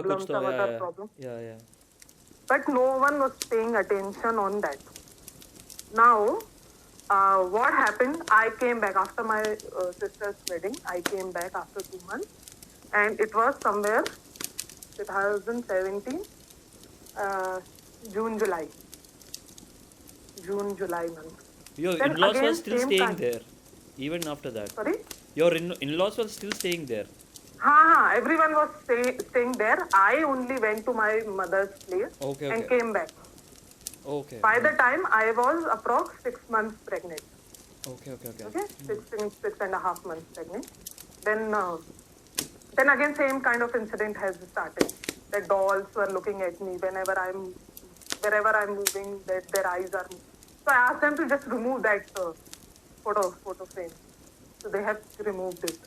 कुछ तो some other yeah problem. yeah yeah. But no one was paying attention on that. Now, what happened? I came back after my sister's wedding. I came back after 2 months, and it was somewhere 2017, uh, June, July, July month. Your Then in-laws were again, still same staying kind. there, even after that. Sorry. Your in-laws were still staying there. Everyone was staying there. I only went to my mother's place Okay, and okay, came back. okay, By the time I was approx 6 months pregnant. okay, okay, okay. Okay, 6.5 months pregnant. Then again, same kind of incident has started. The dolls were looking at me wherever I'm moving. Their eyes are moving. So I asked them to just remove that photo frame. So they have removed it.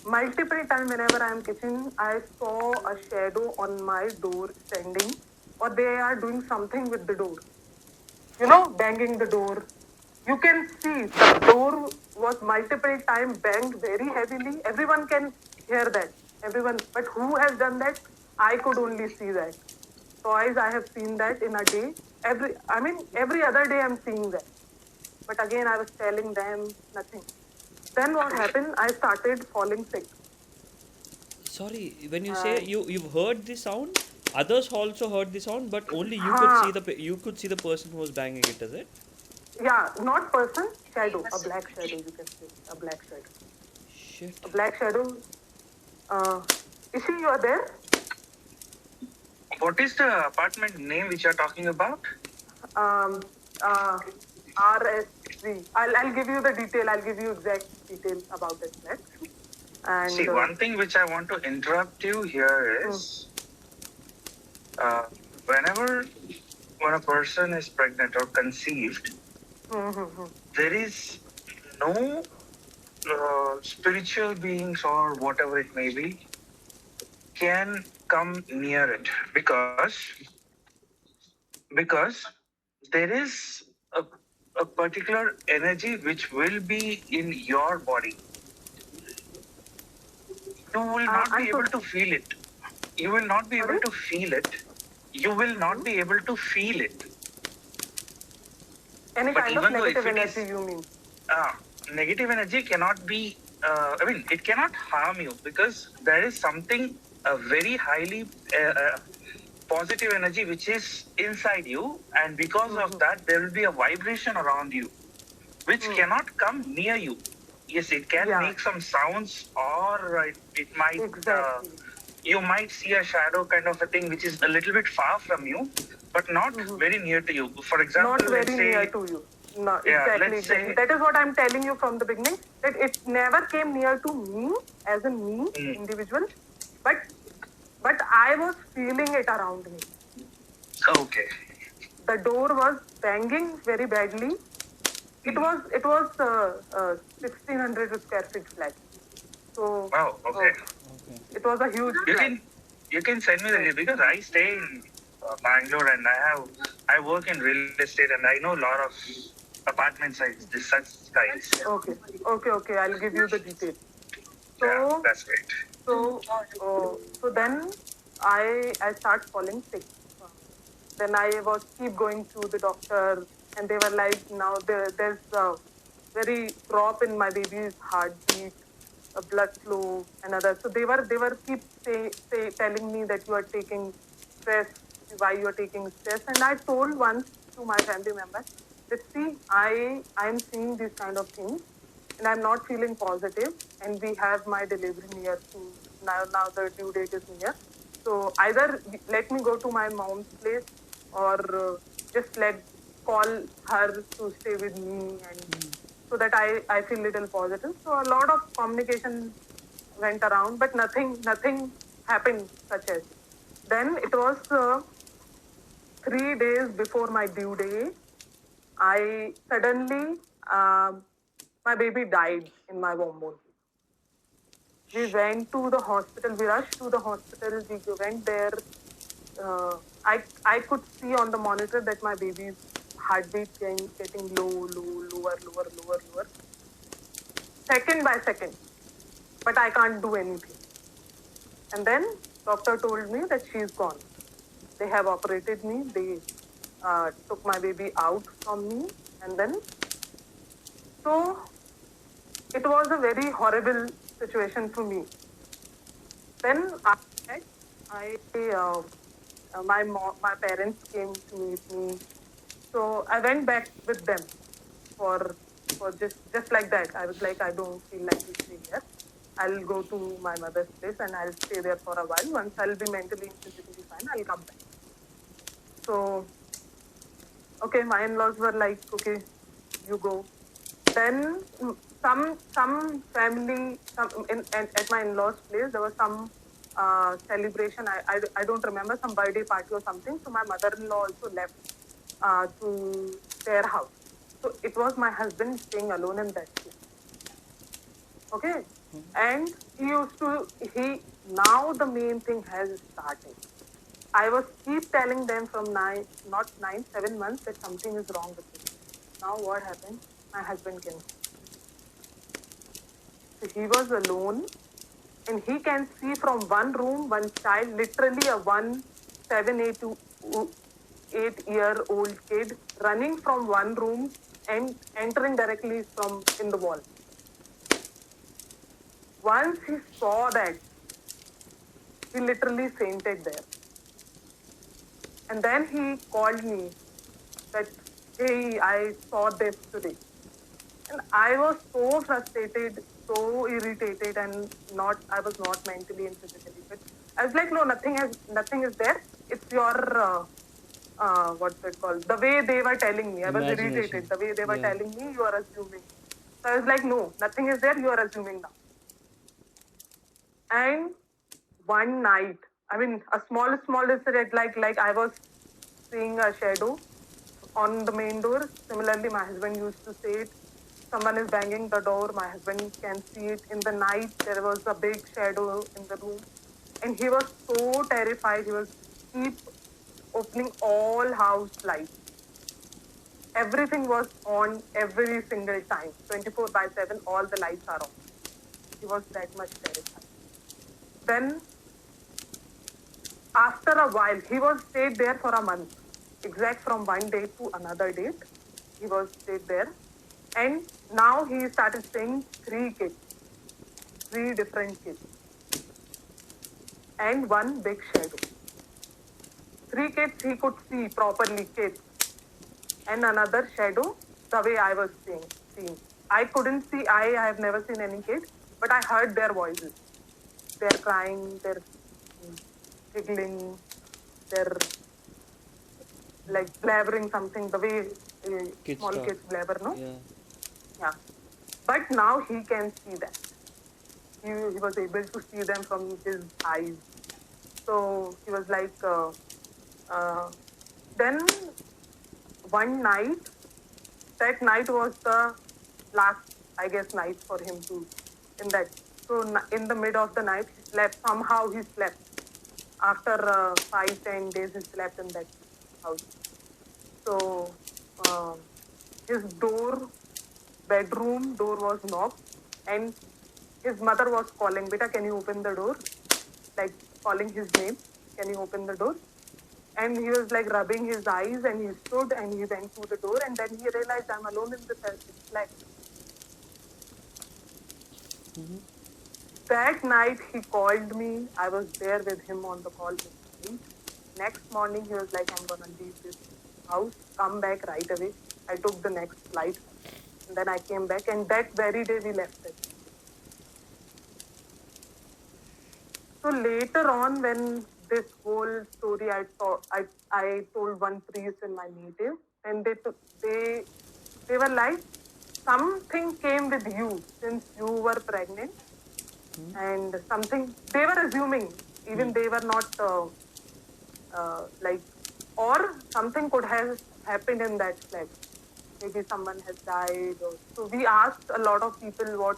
Multiple times whenever I am kitchen, I saw a shadow on my door standing, or they are doing something with the door. Banging the door. You can see the door was multiple times banged very heavily. Everyone can hear that. Everyone, but who has done that? I could only see that. Twice I have seen that in a day. Every other day I'm seeing that. But again, I was telling them nothing. Then what happened? I started falling sick. Sorry, when you say you've heard the sound, others also heard the sound, but only you could see the person who was banging it. Is it? Yeah, not person, shadow, a black shadow, you can say, a black shadow. Shit. A black shadow. Ishi, you are there? What is the apartment name which you are talking about? RSV. I'll give you the detail. I'll give you exact details about that flat. And see, one thing which I want to interrupt you here is, whenever when a person is pregnant or conceived, there is no spiritual beings or whatever it may be can come near it because there is a particular energy which will be in your body. You will not be able to feel it. You will not be able to feel it. You will not be able to feel it. Any But kind of negative energy, you mean? Negative energy cannot be, it cannot harm you because there is something very highly positive energy which is inside you, and because of that, there will be a vibration around you which cannot come near you. Yes, it can make some sounds, or it might, you might see a shadow kind of a thing which is a little bit far from you, but not very near to you. For example, not very let's say, near to you. No, yeah, exactly. say, that is what I'm telling you from the beginning, that it never came near to me as a me individual, but I was feeling it around me. Okay. The door was banging very badly. It was 1600 square feet flat. So okay. It was a huge flat. You can send me the, because I stay in Bangalore and I work in real estate and I know a lot of apartment sites, such kinds. Okay. I'll give you the details. So that's great. So then I start falling sick. Then I was keep going to the doctor, and they were like, now there's a very drop in my baby's heartbeat, a blood flow, and others. So they were keep telling me that you are taking stress, why you are taking stress. And I told once to my family member that, see, I'm seeing these kind of things, and I'm not feeling positive, and we have my delivery near to now the due date is near. So either let me go to my mom's place, or just call her to stay with me, and so that I feel little positive. So a lot of communication went around, but nothing happened such as. Then it was 3 days before my due date. I suddenly, my baby died in my womb. We went to the hospital. We rushed to the hospital. We went there. I could see on the monitor that my baby's heartbeat getting lower, second by second. But I can't do anything. And then doctor told me that she's gone. They have operated me. They took my baby out from me, and then so it was a very horrible situation for me. Then after that, my parents came to meet me, so I went back with them for just like that. I was like, I don't feel like to stay here. I'll go to my mother's place and I'll stay there for a while. Once I'll be mentally and physically fine, I'll come back. So, okay, my in-laws were like, okay, you go. Then some family at my in-laws' place there was some celebration. I don't remember, some birthday party or something. So my mother-in-law also left to their house. So it was my husband staying alone in that place. Okay, and now the main thing has started. I was keep telling them from 7 months that something is wrong with me. Now what happened? My husband came. So he was alone and he can see from one room, one child, literally a 8-year-old kid running from one room and entering directly from in the wall. Once he saw that, he literally fainted there. And then he called me that, hey, I saw this today. And I was so frustrated, so irritated, and I was not mentally and physically fit. I was like, no, nothing is there. It's your, what's it called? The way they were telling me. I was irritated. The way they were telling me, you are assuming. So I was like, no, nothing is there. You are assuming now. And one night, I mean, a small incident, like I was seeing a shadow on the main door. Similarly, my husband used to say it. Someone is banging the door. My husband can see it. In the night, there was a big shadow in the room. And he was so terrified. He was keep opening all house lights. Everything was on every single time. 24/7, all the lights are on. He was that much terrified. Then, after a while, he was stayed there for a month. Exact from one date to another date. He was stayed there. And now he started seeing 3 kids. 3 different kids. And one big shadow. 3 kids he could see properly, kids. And another shadow, the way I was seeing. I couldn't see, I have never seen any kid, but I heard their voices. They're crying, they're giggling, they're like blabbering something, the way small kids blabber, no? Yeah. But now he can see that. He was able to see them from his eyes. So he was like, then one night, that night was the last, I guess, night for him to, in that. So in the middle of the night, he slept. Somehow he slept. After 5-10 days, he slept in that house. So his bedroom door was knocked, and his mother was calling, "Beta, can you open the door?" Like calling his name, "Can you open the door?" And he was like rubbing his eyes, and he stood and he went to the door, and then he realized, I'm alone in the flat. Mm-hmm. That night he called me. I was there with him on the call with him. Next morning he was like, I'm gonna leave this house, come back right away. I took the next flight, and then I came back, and that very day we left it. So later on, when this whole story I told one priest in my native, and they were like, something came with you since you were pregnant, and something they were assuming, even they were not like, or something could have happened in that flat. Maybe someone has died. So we asked a lot of people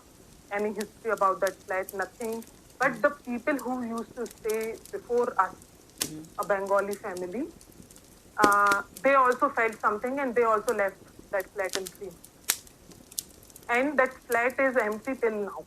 any history about that flat, nothing. But the people who used to stay before us, a Bengali family, they also felt something, and they also left that flat in 3 months. And that flat is empty till now.